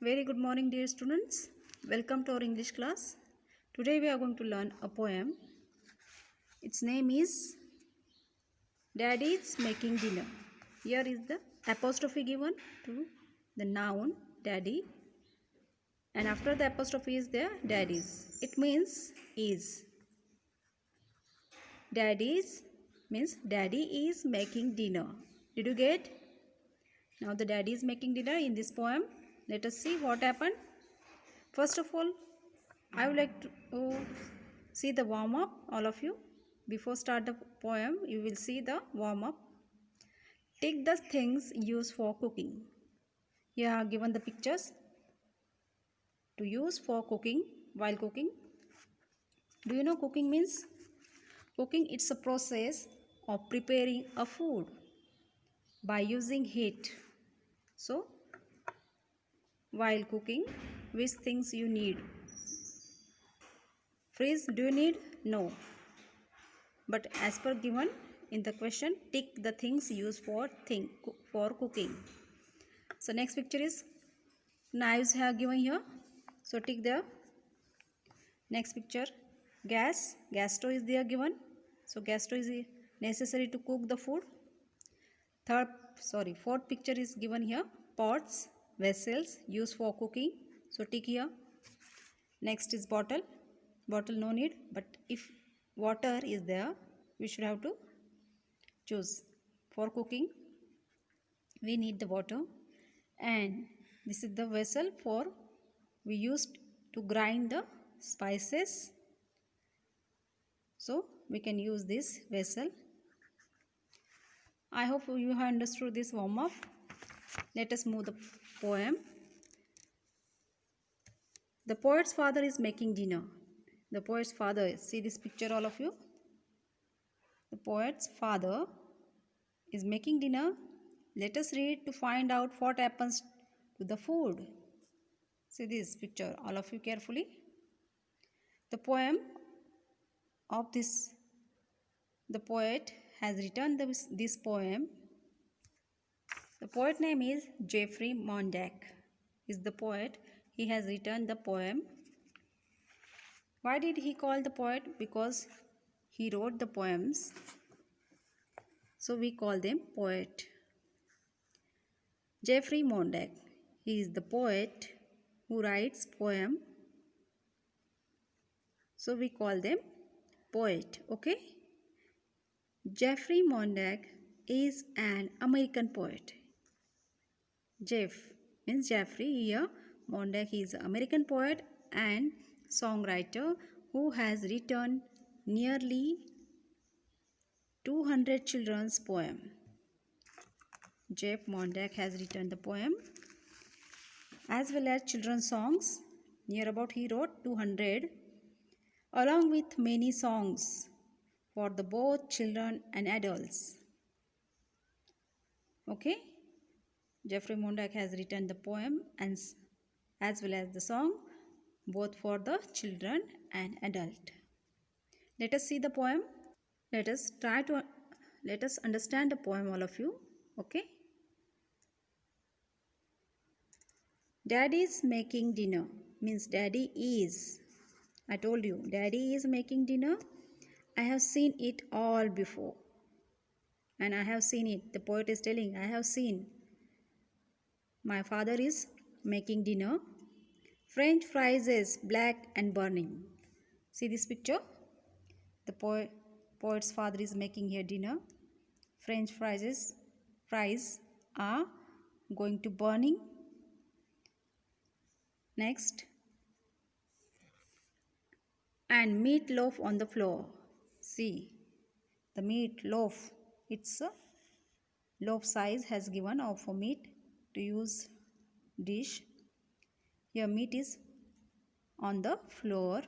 Very good morning, dear students. Welcome to our English class. Today we are going to learn a poem. Its name is Daddy's Making Dinner. Here is the apostrophe given to the noun daddy, and after the apostrophe is there daddies. It means is. Daddies means daddy is making dinner. Did you get? Now the daddy is making dinner in this poem. Let us see what happened. First of all, I would like to see the warm up, all of you. Before start the poem, you will see the warm up. Take the things used for cooking. Here are given the pictures to use for cooking while cooking. Do you know cooking means? Cooking, it's a process of preparing a food by using heat. So, while cooking, which things you need? Fridge, do you need? No. But as per given in the question, tick the things used for cooking. So next picture is knives have given here. So tick there. Next picture, gas stove is there given. So gas stove is necessary to cook the food. Fourth picture is given here. Pots, vessels used for cooking. So tick here. Next is bottle. Bottle no need, but if water is there, we should have to choose. For cooking, we need the water, and this is the vessel for we used to grind the spices. So we can use this vessel. I hope you have understood this warm up. Let us move the poem. The poet's father is making dinner. The poet's father, see this picture all of you. The poet's father is making dinner. Let us read to find out what happens to the food. See this picture, all of you carefully. The poem of the poet has written this poem. The poet name is Geoffrey Mondac. Is the poet. He has written the poem. Why did he call the poet? Because he wrote the poems. So we call them poet. Geoffrey Mondac. He is the poet who writes poem. So we call them poet. Okay. Geoffrey Mondac is an American poet. Jeff means Geoffrey here. Mondac is an American poet and songwriter who has written nearly 200 children's poems. Jeff Mondac has written the poem as well as children's songs. Near about he wrote 200 along with many songs for the both children and adults. Okay. Geoffrey Mondac has written the poem and as well as the song both for the children and adult. Let us see the poem. Let us understand the poem, all of you. Okay. Daddy's making dinner means daddy is. I told you, daddy is making dinner. I have seen it all before. And I have seen it. The poet is telling, I have seen. My father is making dinner. French fries is black and burning. See this picture? The poet's father is making here dinner. French fries are going to burning. Next. And meatloaf on the floor. See, the meatloaf. It's a loaf size has given for meat to use dish. Here meat is on the floor.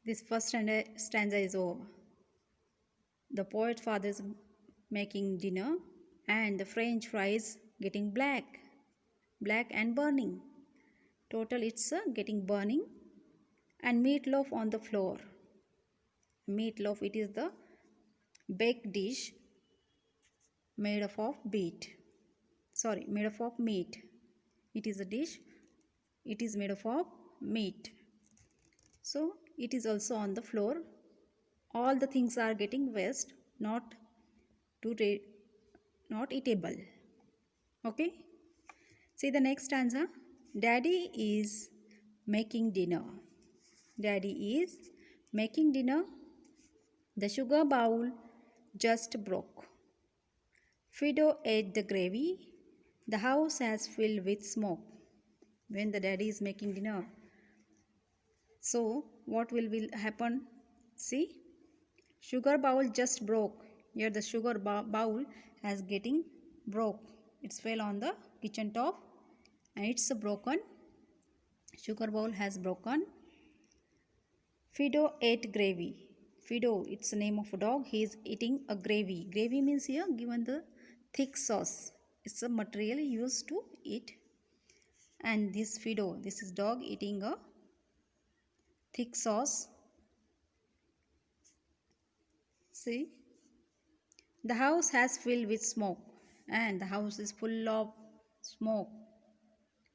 This first stanza is over. The poet father is making dinner and the French fries getting black and burning. Total it's getting burning. And meatloaf on the floor. Meatloaf, it is the baked dish made up of meat. It is a dish. It is made of meat. So it is also on the floor. All the things are getting waste, not eatable. Okay. See the next stanza. Daddy is making dinner. Daddy is making dinner. The sugar bowl just broke. Fido ate the gravy. The house has filled with smoke. When the daddy is making dinner, so what will happen? See, sugar bowl just broke. Here the sugar bowl has getting broke. It's fell on the kitchen top and it's broken. Sugar bowl has broken. Fido ate gravy. Fido, it's the name of a dog. He is eating a gravy. Gravy means here given the thick sauce. It's a material used to eat. And this Fido, this is dog eating a thick sauce. See, the house has filled with smoke, and the house is full of smoke.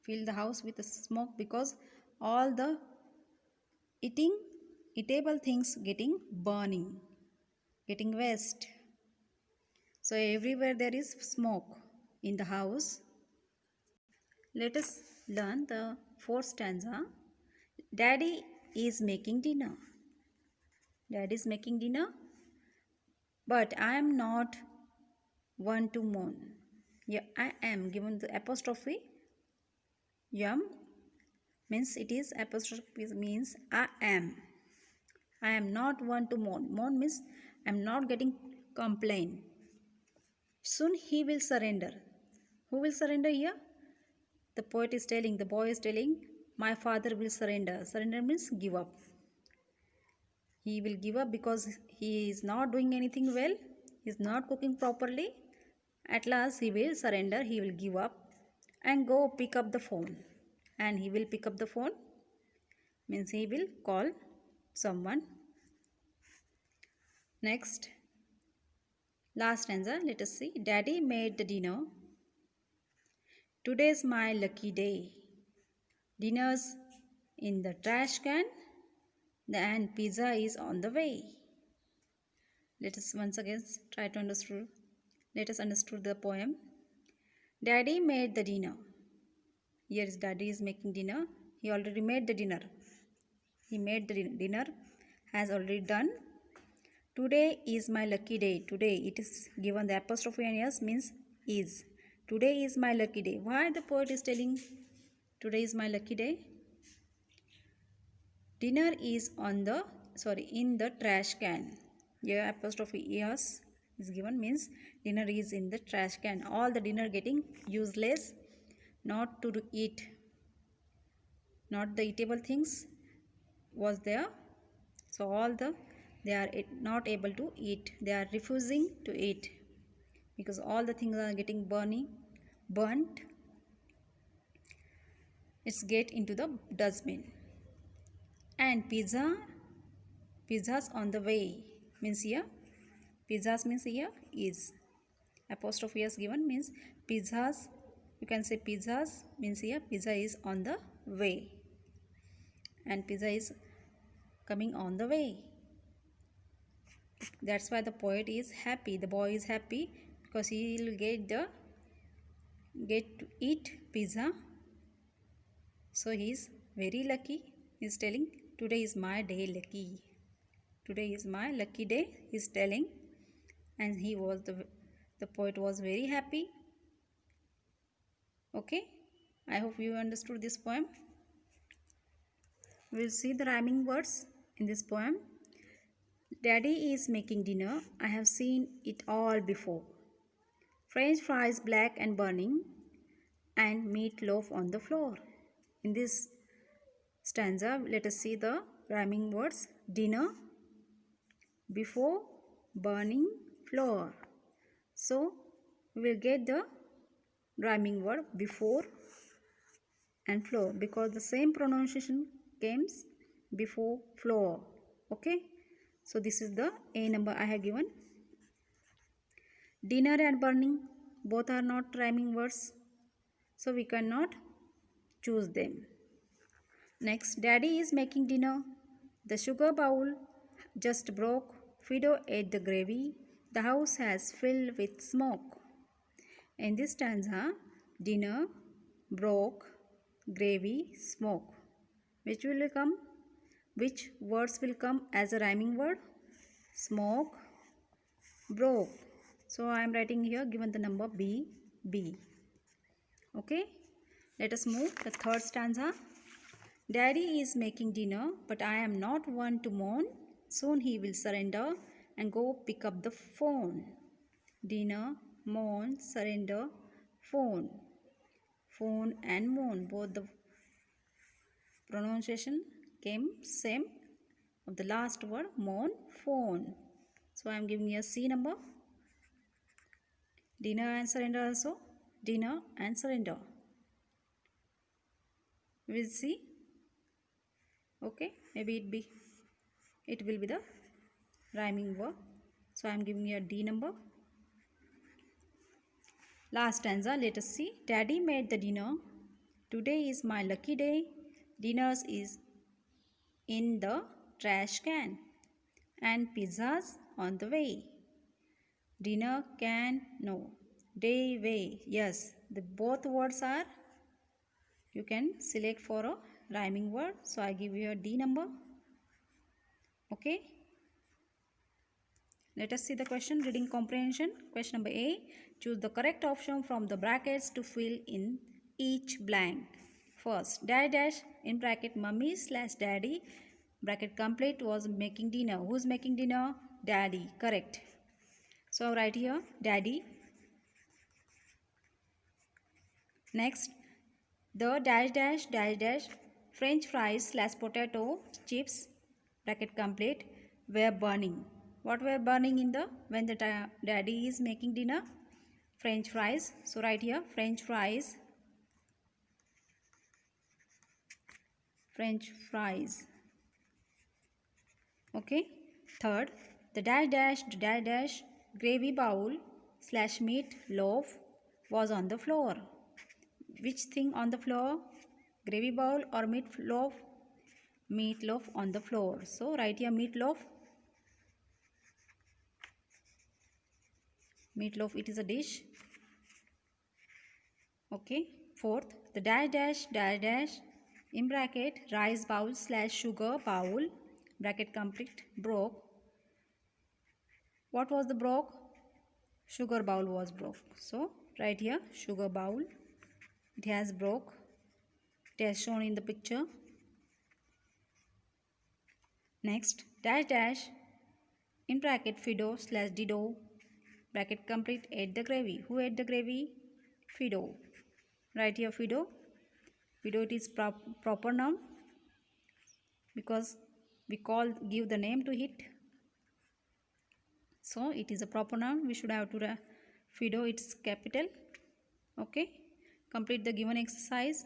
Fill the house with the smoke because all the eatable things getting burning, getting waste. So everywhere there is smoke in the house. Let us learn the fourth stanza. Daddy is making dinner. Daddy is making dinner, but I am not one to mourn. Yeah, I am given the apostrophe. Yum means it is apostrophe means I am. I am not one to mourn. Mourn means I am not getting complain. Soon he will surrender. Who will surrender here? The poet is telling, the boy is telling, my father will surrender. Surrender means give up. He will give up because he is not doing anything well. He is not cooking properly. At last he will surrender. He will give up and go pick up the phone. And he will pick up the phone means he will call someone. Next, last stanza, let us see. Daddy made the dinner. Today's my lucky day. Dinner's in the trash can and pizza is on the way. Let us once again try to understand. Let us understand the poem. Daddy made the dinner. Here is daddy is making dinner. He already made the dinner. He made the dinner, has already done. Today is my lucky day. Today, it is given the apostrophe and s means is. Today is my lucky day. Why the poet is telling today is my lucky day? Dinner is in the trash can. Here apostrophe s is given means dinner is in the trash can. All the dinner getting useless, not to eat. Not the eatable things was there. So all they are not able to eat. They are refusing to eat because all the things are getting burnt. It's get into the dustbin. And pizzas on the way means here. Pizzas means here is. Apostrophe is given means pizzas. You can say pizzas means here pizza is on the way. And pizza is coming on the way. That's why the poet is happy. The boy is happy because he will get to eat pizza. So he is very lucky. He is telling today is my day lucky. Today is my lucky day. He is telling, and the poet was very happy. Okay, I hope you understood this poem. We'll see the rhyming words in this poem. Daddy is making dinner. I have seen it all before. French fries black and burning and meatloaf on the floor. In this stanza, let us see the rhyming words. Dinner, before, burning, floor. So, we will get the rhyming word before and floor because the same pronunciation comes before floor. Okay. So this is the A number I have given. Dinner and burning both are not rhyming words. So we cannot choose them. Next, Daddy is making dinner. The sugar bowl just broke. Fido ate the gravy. The house has filled with smoke. In this stanza, dinner, broke, gravy, smoke. Which will come? Which words will come as a rhyming word? Smoke, broke. So I am writing here given the number B, B. Okay. Let us move the third stanza. Daddy is making dinner, but I am not one to mourn. Soon he will surrender and go pick up the phone. Dinner, mourn, surrender, phone. Phone and mourn, both the pronunciation came same of the last word, mourn, phone. So I am giving you a C number. Dinner and surrender also. Dinner and surrender. We will see. Okay, maybe it will be the rhyming word. So I am giving you a D number. Last stanza, let us see. Daddy made the dinner. Today is my lucky day. Dinners is in the trash can and pizzas on the way. Dinner, can, no. Day, way, yes. The both words are, you can select for a rhyming word. So I give you a D number. Okay. Let us see the question, reading comprehension. Question number A. Choose the correct option from the brackets to fill in each blank. First, dash dash in bracket mummy slash daddy. Bracket complete was making dinner. Who's making dinner? Daddy. Correct. So write here daddy. Next, the dash dash dash dash French fries slash potato chips bracket complete were burning. What were burning in the when the daddy is making dinner? French fries. So write here French fries. French fries. Okay. Third, the dash dash gravy bowl slash meat loaf was on the floor. Which thing on the floor? Gravy bowl or meat loaf? Meat loaf on the floor. So write here meat loaf. Meat loaf, it is a dish. Okay. Fourth, the dash dash in bracket rice bowl slash sugar bowl bracket complete broke. What was the broke? Sugar bowl was broke. So right here sugar bowl. It has broke. It has shown in the picture. Next, dash dash in bracket Fido slash Dido bracket complete ate the gravy. Who ate the gravy? Fido. Right here Fido. Fido, it is proper noun because we give the name to it. So it is a proper noun. We should have to Fido, it's capital. Okay. Complete the given exercise.